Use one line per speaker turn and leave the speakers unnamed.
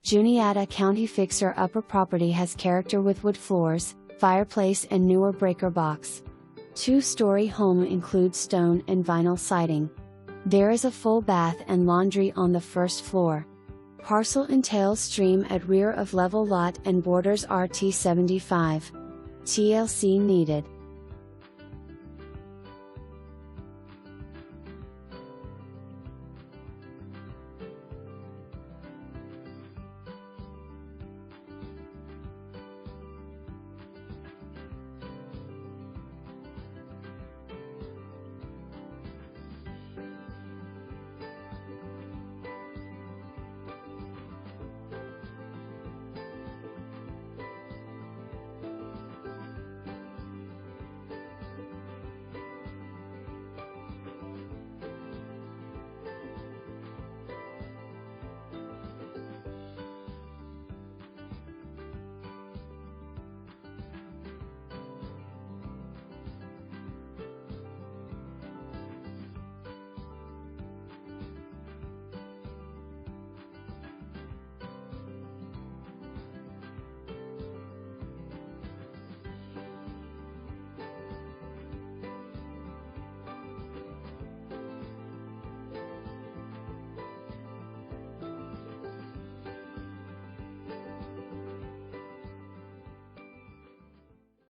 JUNIATA County fixer-upper property has character with wood floors, fireplace and newer breaker box. Two-story home includes stone and vinyl siding. There is a full bath and laundry on the first floor. Parcel entails stream at rear of level lot and borders RT 75. TLC needed.